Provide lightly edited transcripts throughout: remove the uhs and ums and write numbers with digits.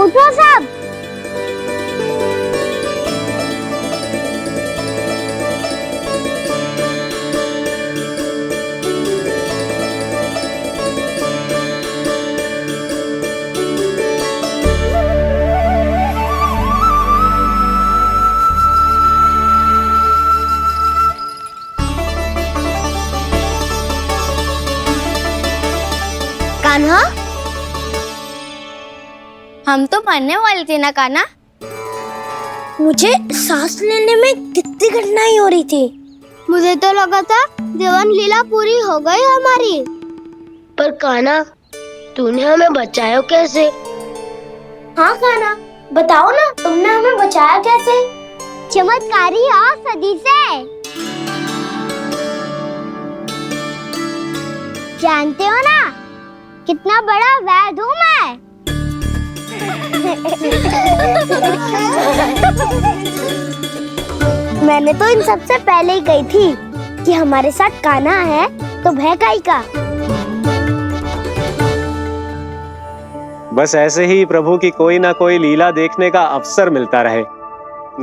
उठो सब। कान्हा, हम तो मरने वाले थे ना कान्हा। मुझे सांस लेने में कितनी कठिनाई हो रही थी। मुझे तो लगा था जीवन लीला पूरी हो गई हमारी। पर कान्हा, तूने हमें बचाया कैसे? हाँ कान्हा, बताओ ना, तुमने हमें बचाया कैसे? चमत्कारी और सदी से। जानते हो ना कितना बड़ा वैद्य हूँ मैं। मैंने तो इन सबसे पहले ही कही थी कि हमारे साथ कान्हा है तो भय काई का। बस ऐसे ही प्रभु की कोई ना कोई लीला देखने का अवसर मिलता रहे।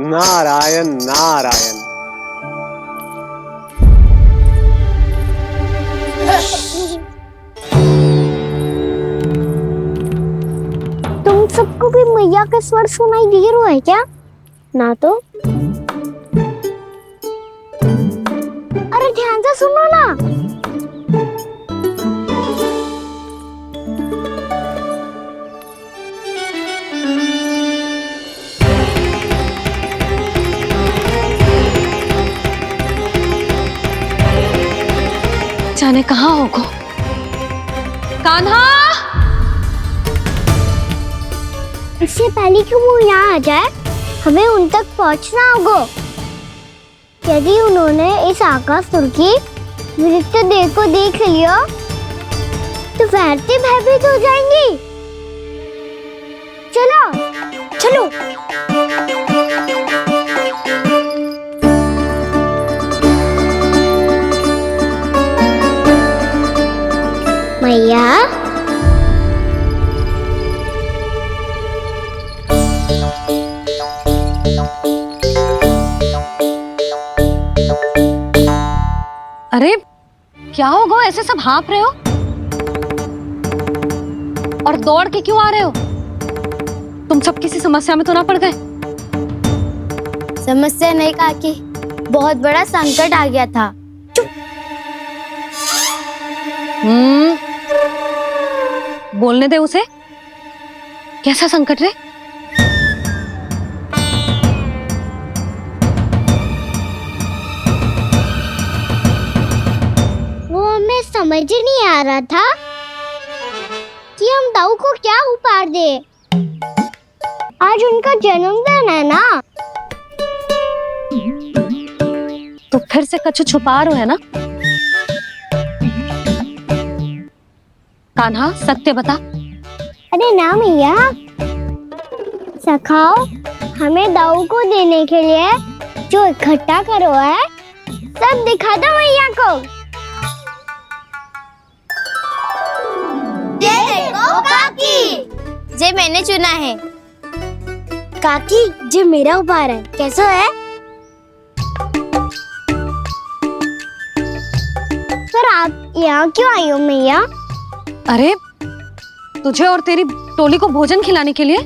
नारायण नारायण। तुम सबको भी मैया के स्वर सुनाई दे रहे हैं क्या? ना तो। अरे ध्यान से सुनो ना। जाने कहाँ होगो। कान्हा! इससे पहले कि वो यहाँ आ जाए, हमें उन तक पहुँचना होगा। यदि उन्होंने इस आकासुर की नृत्य देह को देख लिया, तो वैरती भयभीत हो जाएंगी। चलो, चलो। मैया, अरे क्या होगा, ऐसे सब हाँफ रहे हो और दौड़ के क्यों आ रहे हो? तुम सब किसी समस्या में तो ना पड़ गए? समस्या नहीं काकी, बहुत बड़ा संकट आ गया था। बोलने दे उसे। कैसा संकट रे? वो हमें समझ ही नहीं आ रहा था कि हम दाऊ को क्या उपहार दे। आज उनका जन्मदिन है ना। तो फिर से कछु छुपा रहे हो है ना? कान्हा, सत्य बता। अरे ना मैया, सखाओ, हमें दाऊ को देने के लिए जो इकट्ठा करो है, सब दिखा दो मैया को। ये देखो काकी, जे मैंने चुना है। काकी, जे मेरा उपहार है, कैसा है? पर आप यहाँ क्यों आई हो मैया? अरे तुझे और तेरी टोली को भोजन खिलाने के लिए।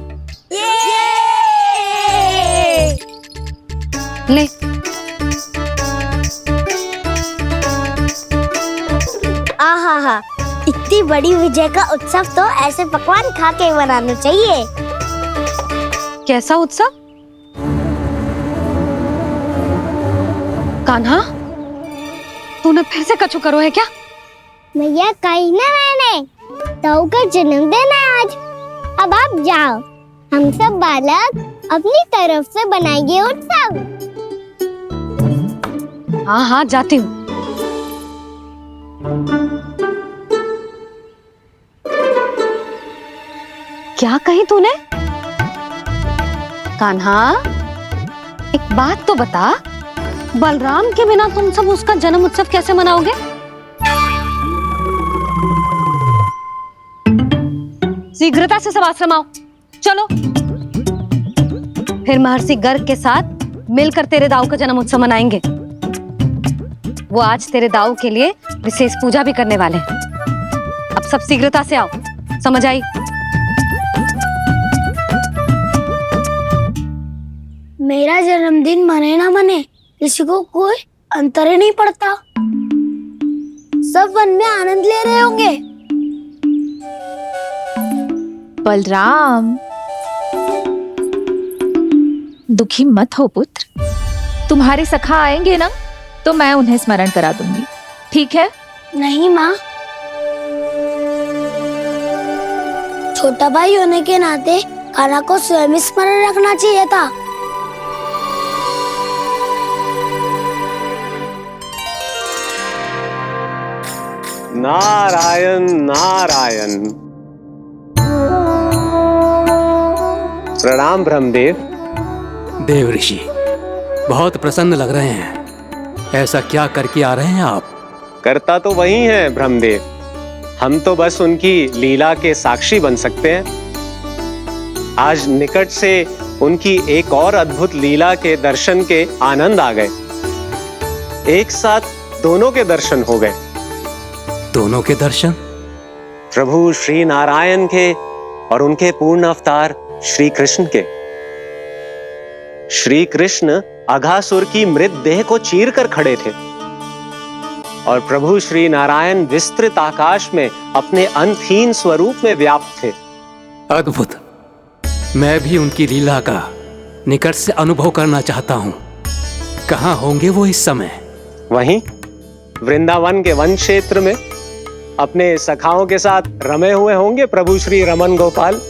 ले। आहा, इतनी बड़ी विजय का उत्सव तो ऐसे पकवान खा के मनाना चाहिए। कैसा उत्सव? कान्हा, तूने फिर से कछु करो है क्या? भैया कही ना मैंने, ताऊ का जन्मदिन है आज। अब आप जाओ, हम सब बालक अपनी तरफ से बनाएंगे उत्सव। हाँ हाँ, जाती हूँ। क्या कही तूने? कान्हा, एक बात तो बता, बलराम के बिना तुम सब उसका जन्म उत्सव कैसे मनाओगे? शीघ्रता से सब आश्रम आओ। चलो फिर महर्षि गर्ग के साथ मिलकर तेरे दाऊ का जन्म उत्सव मनाएंगे। वो आज तेरे दाऊ के लिए विशेष पूजा भी करने वाले हैं। अब सब शीघ्रता से आओ, समझ आई? मेरा जन्मदिन मने ना मने किसी को कोई अंतर ही नहीं पड़ता। सब वन में आनंद ले रहे होंगे। बलराम, दुखी मत हो पुत्र। तुम्हारे सखा आएंगे ना तो मैं उन्हें स्मरण करा दूंगी, ठीक है? नहीं माँ, छोटा भाई होने के नाते कान्हा को स्वयं स्मरण रखना चाहिए था। नारायण नारायण। प्रणाम ब्रह्मदेव। देव ऋषि, बहुत प्रसन्न लग रहे हैं। ऐसा क्या करके आ रहे हैं आप? करता तो वही है ब्रह्मदेव, हम तो बस उनकी लीला के साक्षी बन सकते हैं। आज निकट से उनकी एक और अद्भुत लीला के दर्शन के आनंद आ गए। एक साथ दोनों के दर्शन हो गए। दोनों के दर्शन? प्रभु श्री नारायण के और उनके पूर्ण अवतार श्री कृष्ण के। श्री कृष्ण अघासुर की मृत देह को चीर कर खड़े थे और प्रभु श्री नारायण विस्तृत आकाश में अपने अंतहीन स्वरूप में व्याप्त थे। अद्भुत। मैं भी उनकी लीला का निकट से अनुभव करना चाहता हूँ। कहाँ होंगे वो इस समय? वहीं वृंदावन के वन क्षेत्र में अपने सखाओं के साथ रमे हुए होंगे प्रभु श्री रमन गोपाल।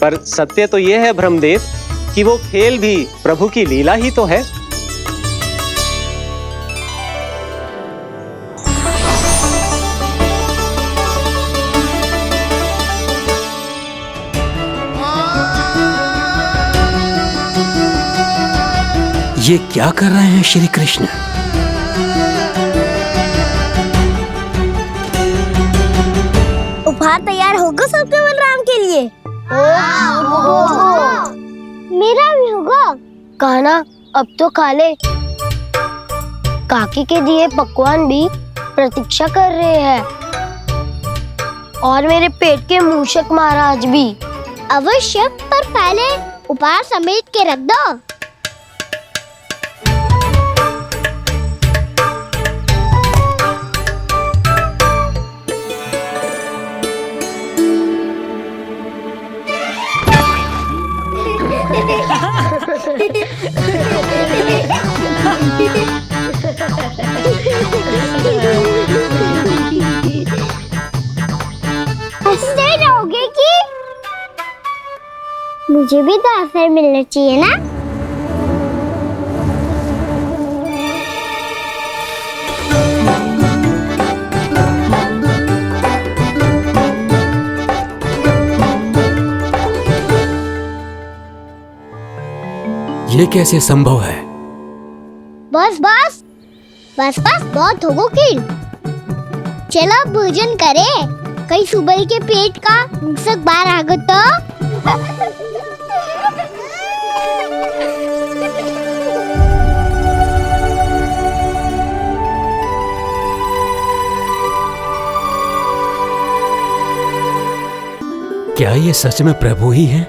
पर सत्य तो यह है ब्रह्मदेव कि वो खेल भी प्रभु की लीला ही तो है। ये क्या कर रहे हैं श्री कृष्ण? उपहार तैयार होगा सबके बलराम के लिए। मेरा भी होगा। कान्हा, अब तो खा ले। काकी के दिए पकवान भी प्रतीक्षा कर रहे हैं और मेरे पेट के मूषक महाराज भी। अवश्य, पर पहले उपहार समेट के रख दो। हंसते रहोगे कि मुझे भी तो अवसर मिलना चाहिए ना। ये कैसे संभव है? बस बस बस बस बहुत हो गई। चलो भोजन करें। कहीं सुबह के पेट का मूषक बाहर आ गया तो। क्या ये सच में प्रभु ही हैं?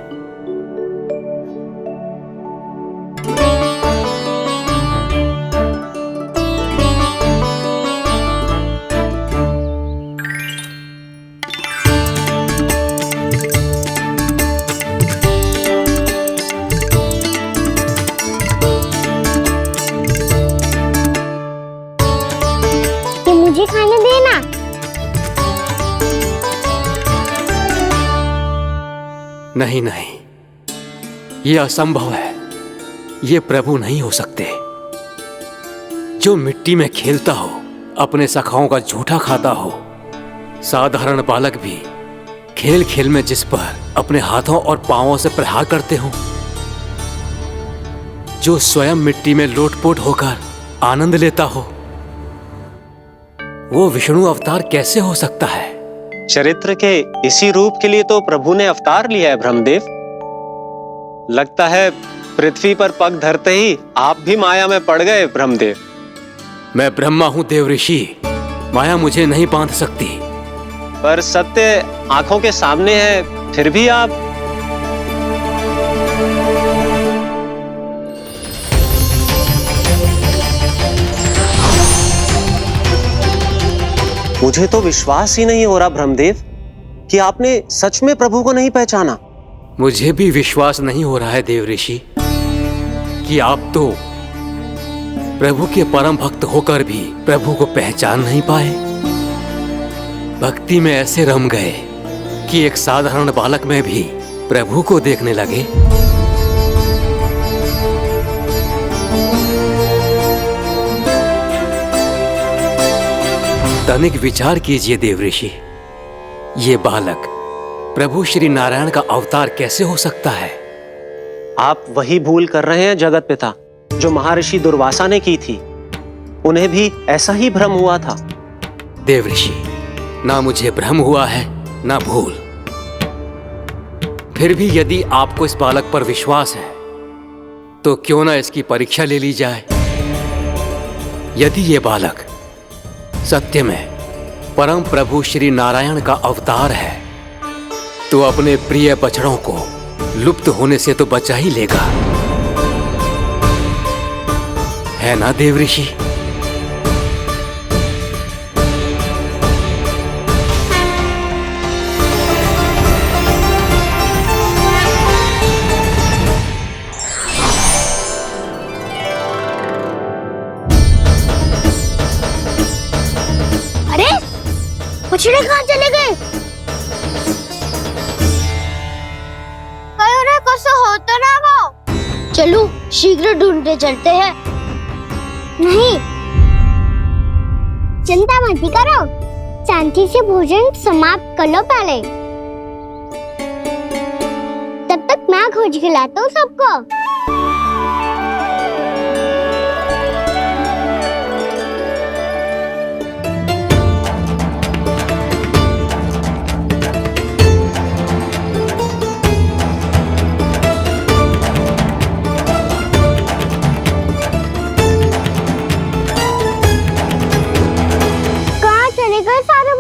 मुझे खाने देना। नहीं नहीं, ये असंभव है। ये प्रभु नहीं हो सकते। जो मिट्टी में खेलता हो, अपने सखाओं का झूठा खाता हो, साधारण बालक भी खेल खेल में जिस पर अपने हाथों और पांवों से प्रहार करते हो, जो स्वयं मिट्टी में लोटपोट होकर आनंद लेता हो, वो विष्णु अवतार कैसे हो सकता है? चरित्र के इसी रूप के लिए तो प्रभु ने अवतार लिया है ब्रह्मदेव। लगता है पृथ्वी पर पग धरते ही आप भी माया में पड़ गए ब्रह्मदेव। मैं ब्रह्मा हूं देव ऋषि, माया मुझे नहीं बांध सकती। पर सत्य आंखों के सामने है, फिर भी आप। मुझे तो विश्वास ही नहीं हो रहा ब्रह्मदेव कि आपने सच में प्रभु को नहीं पहचाना। मुझे भी विश्वास नहीं हो रहा है देव ऋषि कि आप तो प्रभु के परम भक्त होकर भी प्रभु को पहचान नहीं पाए। भक्ति में ऐसे रम गए कि एक साधारण बालक में भी प्रभु को देखने लगे। तनिक विचार कीजिए देव ऋषि, ये बालक प्रभु श्री नारायण का अवतार कैसे हो सकता है? आप वही भूल कर रहे हैं जगत पिता जो महर्षि दुर्वासा ने की थी। उन्हें भी ऐसा ही भ्रम हुआ था। देव ऋषि, ना मुझे भ्रम हुआ है ना भूल। फिर भी यदि आपको इस बालक पर विश्वास है तो क्यों ना इसकी परीक्षा ले ली जाए। यदि ये बालक सत्य में परम प्रभु श्री नारायण का अवतार है तो अपने प्रिय बछड़ों को लुप्त होने से तो बचा ही लेगा, है ना देव ऋषि? अरे बछड़े कहाँ चले गए? कहीं उन्हें कुछ हो तो ना वो। चलो शीघ्र ढूंढते चलते हैं। नहीं, चिंता मत करो, शांति से भोजन समाप्त कर लो पहले। तब तक मैं खोज के लाता हूँ सबको।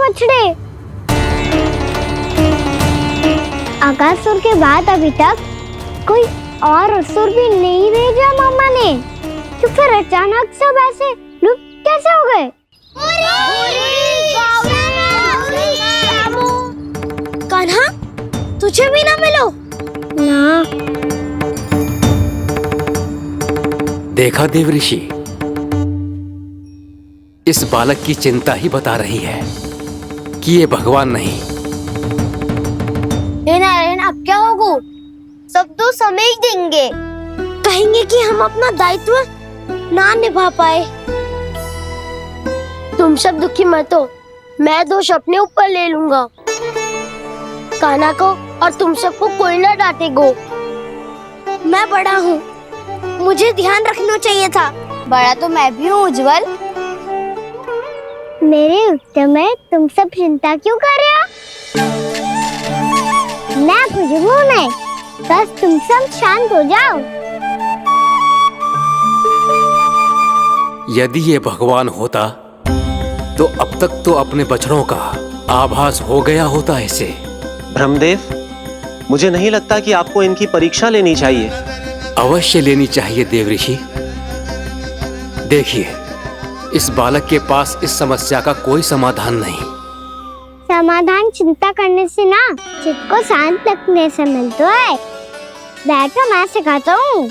बछड़े आकासुर के बाद अभी तक कोई और असुर भी नहीं भेजा मामा ने, तो फिर अचानक सब ऐसे लुप्त कैसे हो गए? कान्हा, तुझे भी ना मिलो ना। देखा देव ऋषि, इस बालक की चिंता ही बता रही है कि ये भगवान नहीं। हे नारायण, अब क्या होगा? सब तो समझ देंगे, कहेंगे कि हम अपना दायित्व ना निभा पाए। तुम सब दुखी मत हो, मैं दोष अपने ऊपर ले लूंगा। कान्हा को और तुम सबको कोई ना डांटेगो। मैं बड़ा हूँ, मुझे ध्यान रखना चाहिए था। बड़ा तो मैं भी हूँ उज्जवल। मेरे उत्तर में तुम सब चिंता क्यों कर रहे हो? मैं कुछ हूँ नहीं, बस तुम सब शांत हो जाओ। यदि ये भगवान होता तो अब तक तो अपने बछड़ों का आभास हो गया होता। इसे ब्रह्मदेव, मुझे नहीं लगता कि आपको इनकी परीक्षा लेनी चाहिए। अवश्य लेनी चाहिए देव ऋषि। देखिए, इस बालक के पास इस समस्या का कोई समाधान नहीं। समाधान चिंता करने से ना, चित्त को शांत रखने से मिलता है। बैठो, मैं सिखाता हूँ।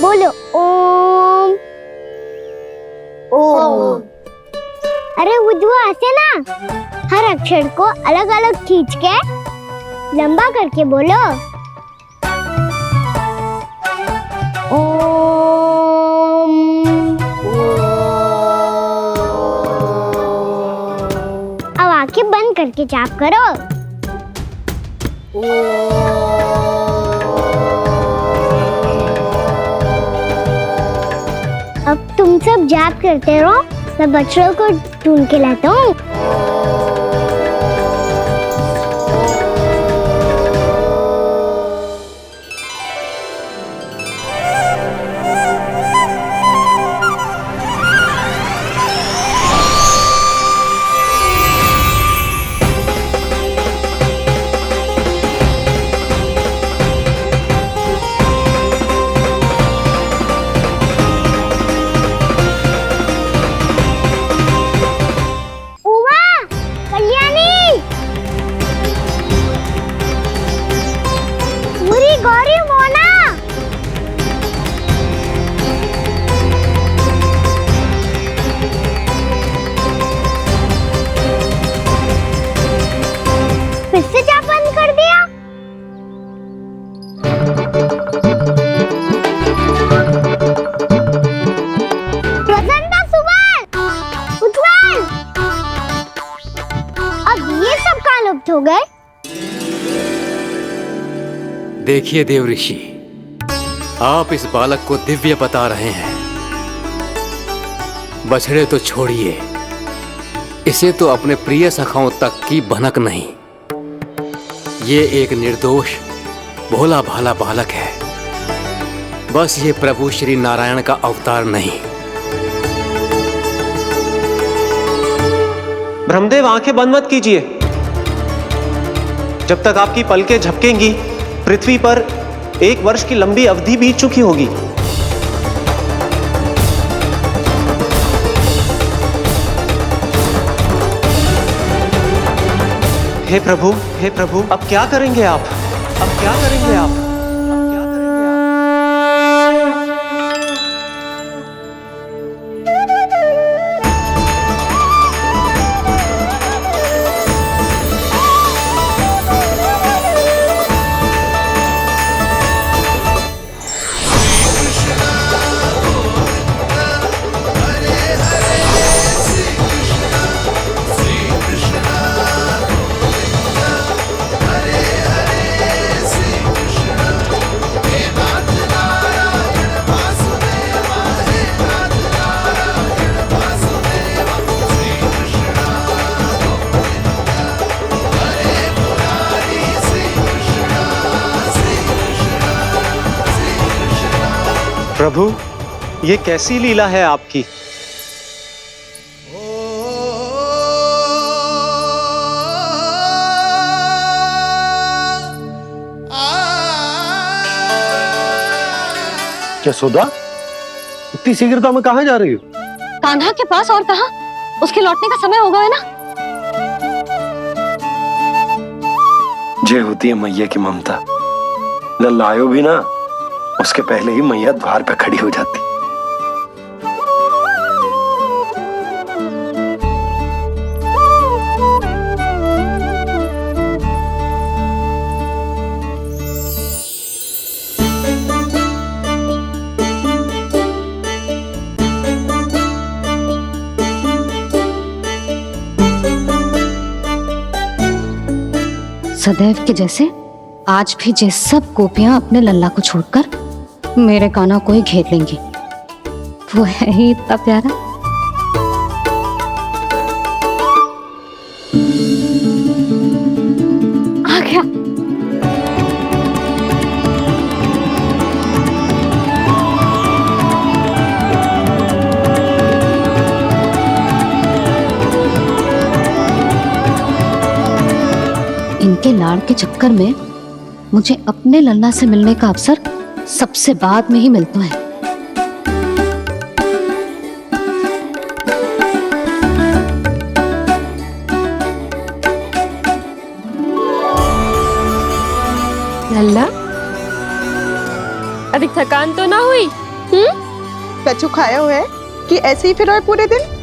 बोलो ओम। ओम। अरे उद्वा ऐसे ना हर अक्षर को अलग अलग खींच के लंबा करके बोलो। ओम। अब आंखें बंद करके जाप करो। अब तुम सब जाप करते रहो, मैं बच्चों को ढूंढ के लाता हूँ। फिर से जाप बंद कर दिया। प्रसन्ना, सुमन, उत्पल, अब ये सब कहाँ लुप्त हो गए? देखिए देव ऋषि, आप इस बालक को दिव्य बता रहे हैं। बछड़े तो छोड़िए, इसे तो अपने प्रिय सखाओं तक की भनक नहीं। ये एक निर्दोष भोला भाला बालक है, बस ये प्रभु श्री नारायण का अवतार नहीं। ब्रह्मदेव, आंखें बंद मत कीजिए। जब तक आपकी पलकें झपकेंगी, पृथ्वी पर 1 वर्ष की लंबी अवधि बीत चुकी होगी। हे प्रभु, हे प्रभु, अब क्या करेंगे आप? अब क्या करेंगे आप? अब क्या करेंगे प्रभु, ये कैसी लीला है आपकी? यशोदा, इतनी शीघ्रता में कहाँ जा रही हो? कान्हा के पास, और कहाँ? उसके लौटने का समय होगा है ना। जय होती है मैया की ममता। लल्लायो भी ना, उसके पहले ही मैया द्वार पे खड़ी हो जाती। सदैव के जैसे आज भी जे सब गोपियां अपने लल्ला को छोड़कर मेरे कान्हा को ही घेर लेंगी। वो है ही इतना प्यारा। आ गया। इनके लाड़ के चक्कर में मुझे अपने लल्ला से मिलने का अवसर सबसे बाद में ही मिलता है। लल्ला, अधिक थकान तो ना हुई? कछु खाया हुआ है कि ऐसे ही फिर आए पूरे दिन?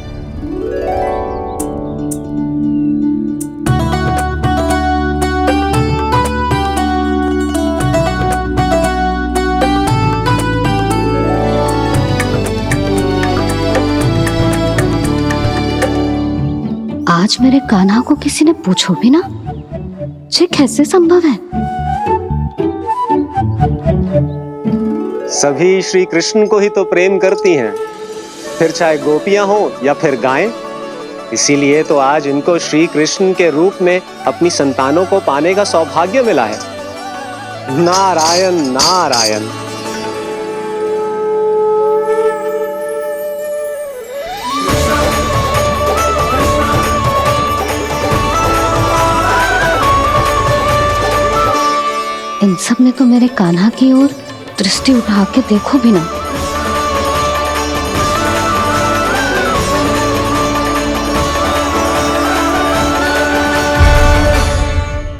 आज मेरे कान्हा को किसी ने पूछो भी ना, ये कैसे संभव है? सभी श्री कृष्ण को ही तो प्रेम करती हैं, फिर चाहे गोपियां हो या फिर गायें। इसीलिए तो आज इनको श्री कृष्ण के रूप में अपनी संतानों को पाने का सौभाग्य मिला है। नारायण नारायण। इन सब ने तो मेरे कान्हा की ओर दृष्टि उठा के देखो भी ना।